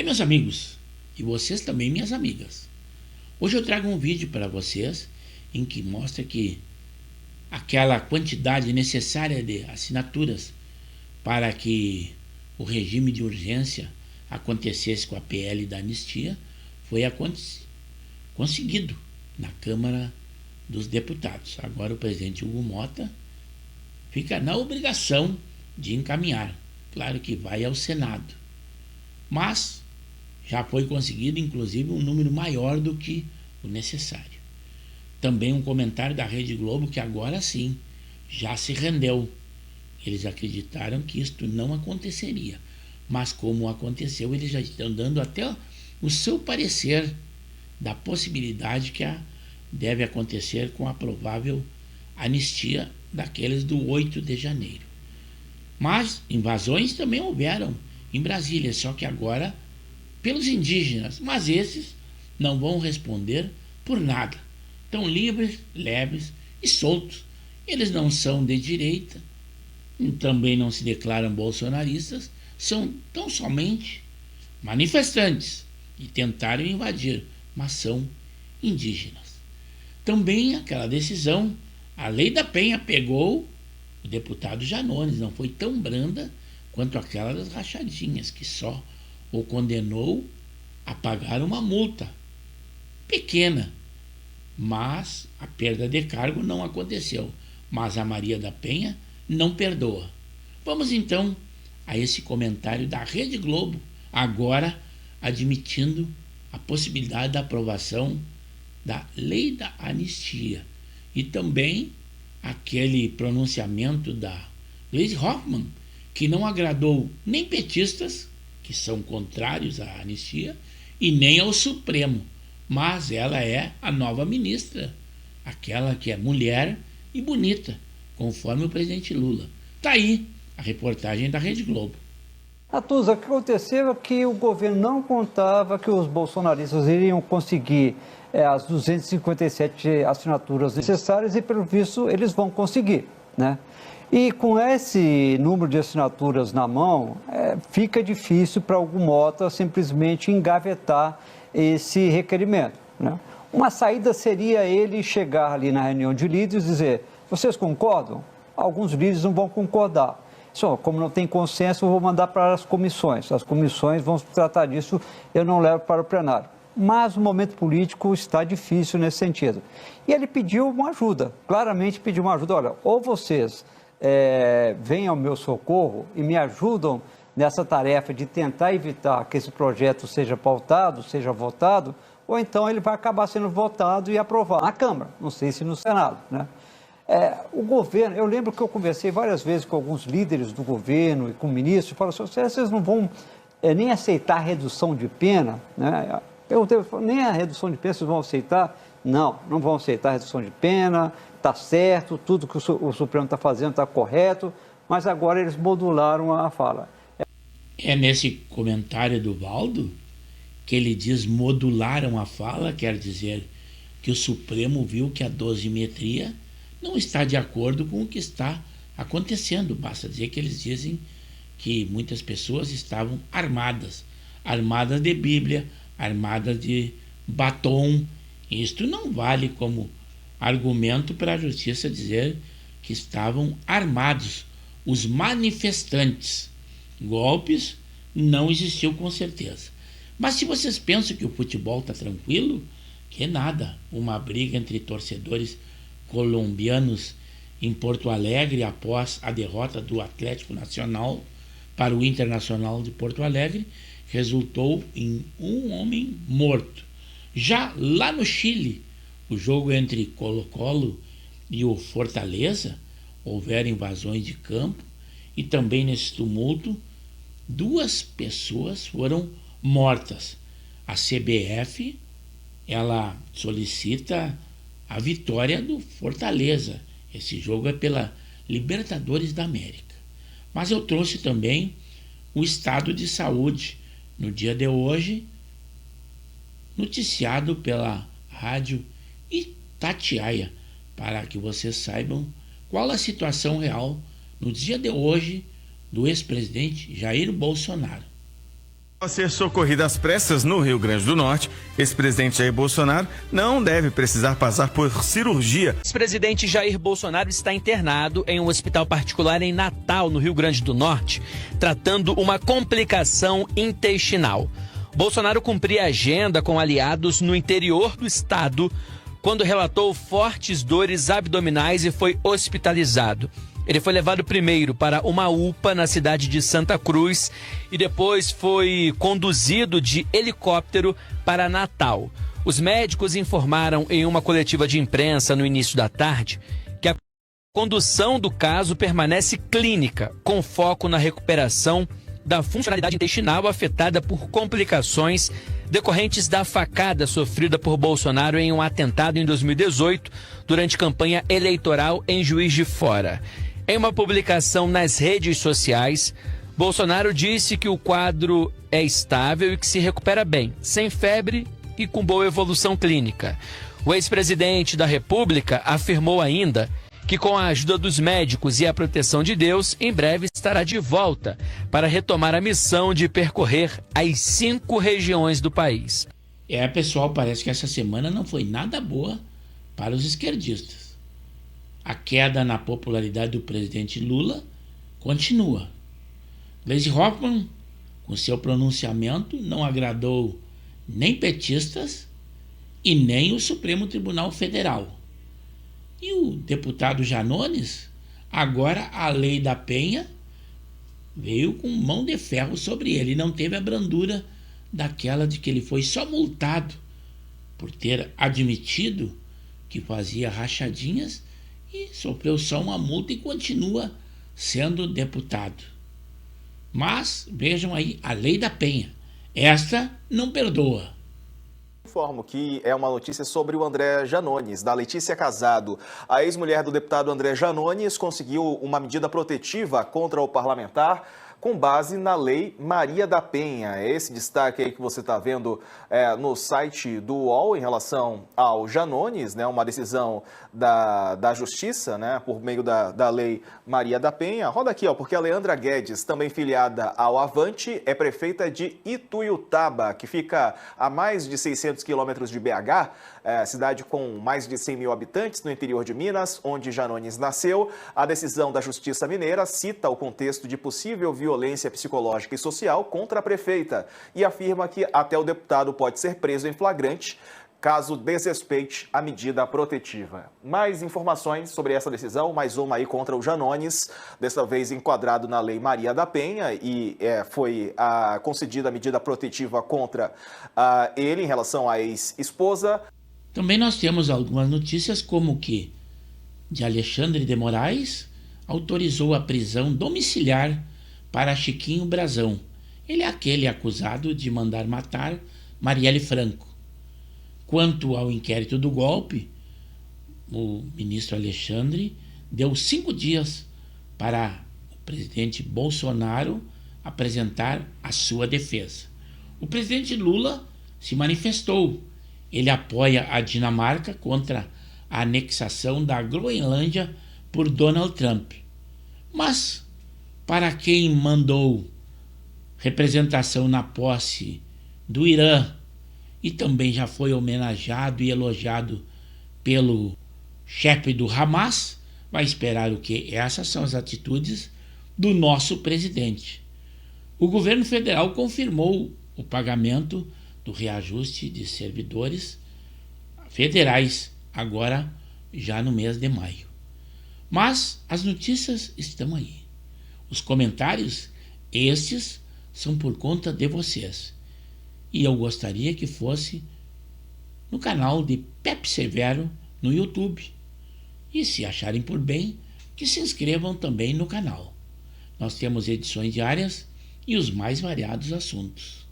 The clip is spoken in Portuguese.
Aí, meus amigos, e vocês também, minhas amigas, hoje eu trago um vídeo para vocês em que mostra que aquela quantidade necessária de assinaturas para que o regime de urgência acontecesse com a PL da anistia foi conseguido na Câmara dos Deputados. Agora o presidente Hugo Mota fica na obrigação de encaminhar. Claro que vai ao Senado, mas já foi conseguido inclusive um número maior do que o necessário. Também um comentário da Rede Globo que agora sim já se rendeu. Eles acreditaram que isto não aconteceria, mas como aconteceu, eles já estão dando até o seu parecer da possibilidade que deve acontecer com a provável anistia daqueles do 8 de janeiro. Mas invasões também houveram em Brasília, só que agora pelos indígenas, mas esses não vão responder por nada. Estão livres, leves e soltos. Eles não são de direita, também não se declaram bolsonaristas, são tão somente manifestantes e tentaram invadir, mas são indígenas. Também aquela decisão, a Lei da Penha pegou o deputado Janones, não foi tão branda quanto aquela das rachadinhas, que só o condenou a pagar uma multa pequena, mas a perda de cargo não aconteceu. Mas a Maria da Penha não perdoa. Vamos então a esse comentário da Rede Globo, agora admitindo a possibilidade da aprovação da Lei da Anistia e também aquele pronunciamento da Gleisi Hoffmann, que não agradou nem petistas, que são contrários à anistia, e nem ao Supremo, mas ela é a nova ministra, aquela que é mulher e bonita, conforme o presidente Lula. Está aí a reportagem da Rede Globo. Natuza, o que aconteceu é que o governo não contava que os bolsonaristas iriam conseguir as 257 assinaturas necessárias e, pelo visto, eles vão conseguir, né? E com esse número de assinaturas na mão, fica difícil para o Hugo Mota simplesmente engavetar esse requerimento, né? Uma saída seria ele chegar ali na reunião de líderes e dizer: vocês concordam? Alguns líderes não vão concordar. Só, como não tem consenso, eu vou mandar para as comissões. As comissões vão tratar disso, eu não levo para o plenário. Mas o momento político está difícil nesse sentido. E ele pediu uma ajuda, claramente pediu uma ajuda. Olha, ou vocês venham ao meu socorro e me ajudam nessa tarefa de tentar evitar que esse projeto seja pautado, seja votado, ou então ele vai acabar sendo votado e aprovado na Câmara, não sei se no Senado, né? O governo, eu lembro que eu conversei várias vezes com alguns líderes do governo e com ministros, e falaram assim: vocês não vão nem aceitar a redução de pena, né? Nem a redução de pena vocês vão aceitar? Não, não vão aceitar a redução de pena, está certo, tudo que o Supremo está fazendo está correto, mas agora eles modularam a fala. É nesse comentário do Valdo que ele diz modularam a fala, quer dizer que o Supremo viu que a dosimetria não está de acordo com o que está acontecendo. Basta dizer que eles dizem que muitas pessoas estavam armadas de Bíblia, armadas de batom. Isto não vale como argumento para a justiça dizer que estavam armados os manifestantes. Golpes não existiu com certeza. Mas se vocês pensam que o futebol está tranquilo, que nada, uma briga entre torcedores colombianos em Porto Alegre após a derrota do Atlético Nacional para o Internacional de Porto Alegre resultou em um homem morto. Já lá no Chile, o jogo entre Colo-Colo e o Fortaleza, houveram invasões de campo e também nesse tumulto 2 pessoas foram mortas. A CBF, ela solicita a vitória do Fortaleza. Esse jogo é pela Libertadores da América. Mas eu trouxe também o estado de saúde no dia de hoje, noticiado pela rádio Itatiaia, para que vocês saibam qual a situação real no dia de hoje do ex-presidente Jair Bolsonaro. Ao ser socorrido às pressas no Rio Grande do Norte, ex-presidente Jair Bolsonaro não deve precisar passar por cirurgia. O ex-presidente Jair Bolsonaro está internado em um hospital particular em Natal, no Rio Grande do Norte, tratando uma complicação intestinal. Bolsonaro cumpria agenda com aliados no interior do estado quando relatou fortes dores abdominais e foi hospitalizado. Ele foi levado primeiro para uma UPA na cidade de Santa Cruz e depois foi conduzido de helicóptero para Natal. Os médicos informaram em uma coletiva de imprensa no início da tarde que a condução do caso permanece clínica, com foco na recuperação da funcionalidade intestinal afetada por complicações decorrentes da facada sofrida por Bolsonaro em um atentado em 2018 durante campanha eleitoral em Juiz de Fora. Em uma publicação nas redes sociais, Bolsonaro disse que o quadro é estável e que se recupera bem, sem febre e com boa evolução clínica. O ex-presidente da República afirmou ainda que, com a ajuda dos médicos e a proteção de Deus, em breve estará de volta para retomar a missão de percorrer as 5 regiões do país. Pessoal, parece que essa semana não foi nada boa para os esquerdistas. A queda na popularidade do presidente Lula continua. Gleisi Hoffmann, com seu pronunciamento, não agradou nem petistas e nem o Supremo Tribunal Federal. E o deputado Janones, agora a lei da Penha veio com mão de ferro sobre ele. Não teve a brandura daquela de que ele foi só multado por ter admitido que fazia rachadinhas e sofreu só uma multa e continua sendo deputado. Mas vejam aí a lei da Penha. Esta não perdoa. Informo que é uma notícia sobre o André Janones, da Letícia Casado. A ex-mulher do deputado André Janones conseguiu uma medida protetiva contra o parlamentar com base na Lei Maria da Penha. É esse destaque aí que você está vendo no site do UOL em relação ao Janones, né? Uma decisão da Justiça, né? Por meio da Lei Maria da Penha. Roda aqui, ó, porque a Leandra Guedes, também filiada ao Avante, é prefeita de Ituiutaba, que fica a mais de 600 quilômetros de BH, cidade com mais de 100 mil habitantes no interior de Minas, onde Janones nasceu. A decisão da Justiça Mineira cita o contexto de possível violência psicológica e social contra a prefeita e afirma que até o deputado pode ser preso em flagrante caso desrespeite a medida protetiva. Mais informações sobre essa decisão, mais uma aí contra o Janones, dessa vez enquadrado na Lei Maria da Penha, e foi concedida a medida protetiva contra ele em relação à ex-esposa. Também nós temos algumas notícias como que de Alexandre de Moraes autorizou a prisão domiciliar para Chiquinho Brazão. Ele é aquele acusado de mandar matar Marielle Franco. Quanto ao inquérito do golpe, o ministro Alexandre deu 5 dias para o presidente Bolsonaro apresentar a sua defesa. O presidente Lula se manifestou. Ele apoia a Dinamarca contra a anexação da Groenlândia por Donald Trump. Mas, para quem mandou representação na posse do Irã e também já foi homenageado e elogiado pelo chefe do Hamas, vai esperar o quê? Essas são as atitudes do nosso presidente. O governo federal confirmou o pagamento do reajuste de servidores federais, agora já no mês de maio. Mas as notícias estão aí. Os comentários, estes são por conta de vocês. E eu gostaria que fosse no canal de Pepe Severo no YouTube. E se acharem por bem, que se inscrevam também no canal. Nós temos edições diárias e os mais variados assuntos.